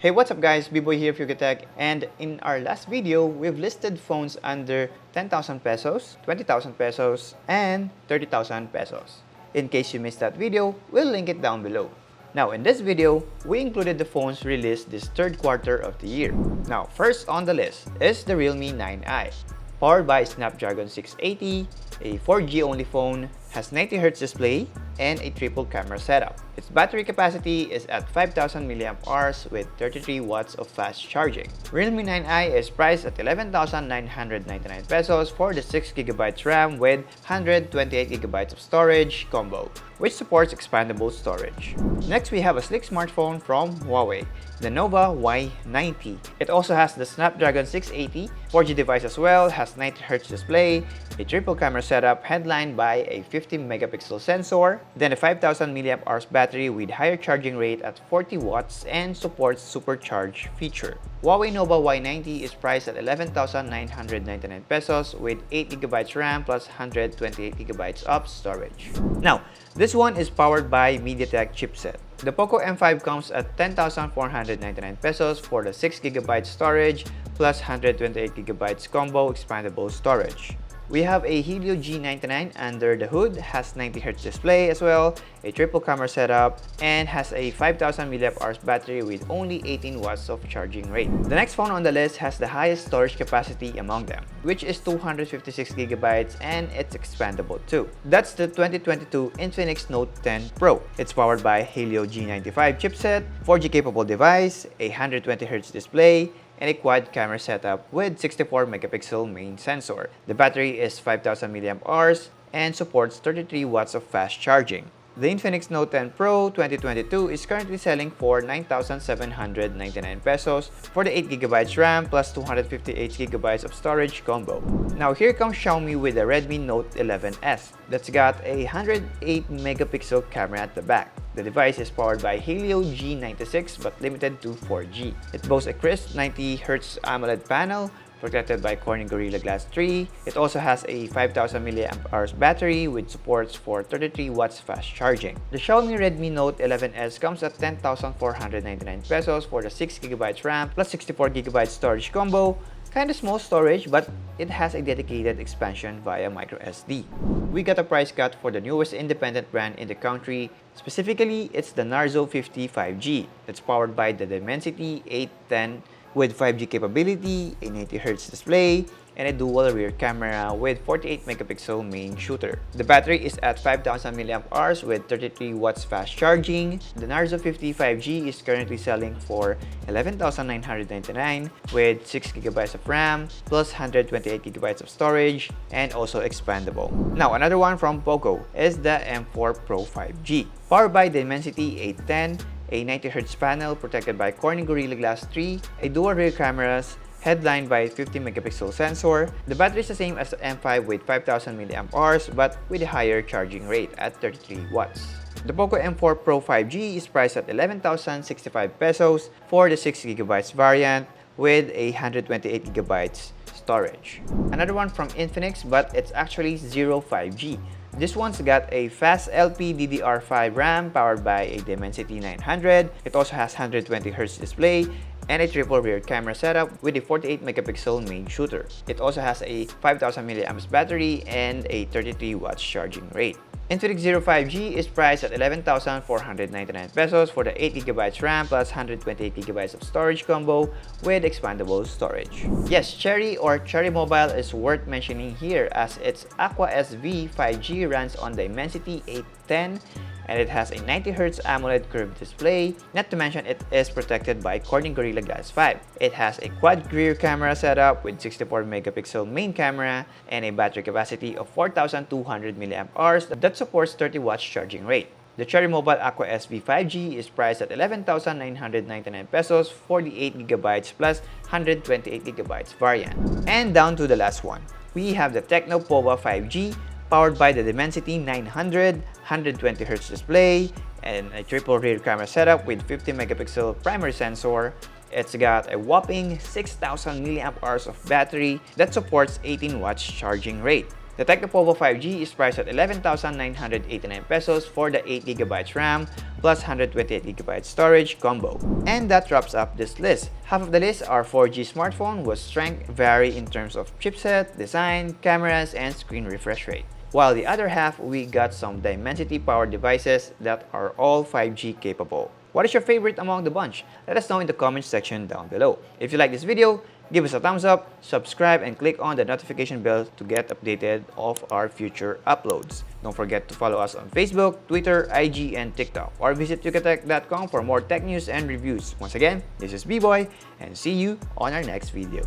Hey, what's up guys, B-Boy here, Tech, and in our last video, we've listed phones under 10,000 pesos, 20,000 pesos, and 30,000 pesos. In case you missed that video, we'll link it down below. Now in this video, we included the phones released this third quarter of the year. Now first on the list is the Realme 9i. Powered by Snapdragon 680, a 4G only phone, has 90Hz display, and a triple camera setup. Its battery capacity is at 5,000 mAh with 33 watts of fast charging. Realme 9i is priced at 11,999 pesos for the 6GB RAM with 128GB of storage combo, which supports expandable storage. Next, we have a sleek smartphone from HUAWEI, the Nova Y90. It also has the Snapdragon 680, 4G device as well, has 90Hz display, a triple camera setup headlined by a 50-megapixel sensor, then a 5,000 mAh battery with higher charging rate at 40 watts and supports supercharge feature. HUAWEI Nova Y90 is priced at 11,999 pesos with 8GB RAM plus 128GB of storage. Now, this one is powered by MediaTek chipset. The POCO M5 comes at 10,499 pesos for the 6GB storage plus 128GB combo expandable storage. We have a Helio G99 under the hood, has 90Hz display as well, a triple camera setup, and has a 5,000 mAh battery with only 18 watts of charging rate. The next phone on the list has the highest storage capacity among them, which is 256GB and it's expandable too. That's the 2022 Infinix Note 10 Pro. It's powered by Helio G95 chipset, 4G capable device, a 120Hz display, and a quad camera setup with 64-megapixel main sensor. The battery is 5,000 mAh and supports 33 watts of fast charging. The Infinix Note 10 Pro 2022 is currently selling for 9,799 pesos for the 8GB RAM plus 258GB of storage combo. Now here comes Xiaomi with the Redmi Note 11s that's got a 108-megapixel camera at the back. The device is powered by Helio G96 but limited to 4G. It boasts a crisp 90Hz AMOLED panel protected by Corning Gorilla Glass 3. It also has a 5,000 mAh battery with supports for 33 watts fast charging. The Xiaomi Redmi Note 11s comes at 10,499 pesos for the 6GB RAM plus 64GB storage combo. Kinda small storage, but it has a dedicated expansion via microSD. We got a price cut for the newest independent brand in the country. Specifically, it's the Narzo 50 5G. It's powered by the Dimensity 810 with 5G capability, a 90Hz display, and a dual rear camera with 48-megapixel main shooter. The battery is at 5,000 mAh with 33 watts fast charging. The Narzo 50 5G is currently selling for 11,999 with 6GB of RAM plus 128GB of storage and also expandable. Now another one from POCO is the M4 Pro 5G. Powered by the Dimensity 810, a 90Hz panel protected by Corning Gorilla Glass 3, a dual rear cameras, headlined by a 50-megapixel sensor. The battery is the same as the M5 with 5,000 mAh but with a higher charging rate at 33 watts. The POCO M4 Pro 5G is priced at 11,065 pesos for the 6GB variant with a 128GB storage. Another one from Infinix, but it's actually ZERO 5G. This one's got a fast LPDDR5 RAM powered by a Dimensity 900. It also has 120Hz display and a triple rear camera setup with a 48-megapixel main shooter. It also has a 5,000 mAh battery and a 33 watts charging rate. Infinix ZERO 5G is priced at 11,499 pesos for the 8GB RAM plus 128GB of storage combo with expandable storage. Yes, Cherry or Cherry Mobile is worth mentioning here as its Aqua SV 5G runs on the Dimensity 810 and it has a 90Hz AMOLED curved display, not to mention it is protected by Corning Gorilla Glass 5. It has a quad rear camera setup with 64-megapixel main camera and a battery capacity of 4,200 mAh that supports 30 watts charging rate. The Cherry Mobile Aqua SV 5G is priced at 11,999 pesos for the 8GB plus 128GB variant. And down to the last one, we have the TECNO Pova 5G powered by the Dimensity 900, 120Hz display, and a triple rear camera setup with 50-megapixel primary sensor. It's got a whopping 6,000 mAh of battery that supports 18 watts charging rate. The TECNO Pova 5G is priced at 11,989 pesos for the 8GB RAM plus 128GB storage combo. And that wraps up this list. Half of the list are 4G smartphone whose strength vary in terms of chipset, design, cameras, and screen refresh rate. While the other half, we got some Dimensity powered devices that are all 5G capable. What is your favorite among the bunch? Let us know in the comments section down below. If you like this video, give us a thumbs up, subscribe, and click on the notification bell to get updated of our future uploads. Don't forget to follow us on Facebook, Twitter, IG, and TikTok, or visit yucatech.com for more tech news and reviews. Once again, this is B-Boy, and see you on our next video.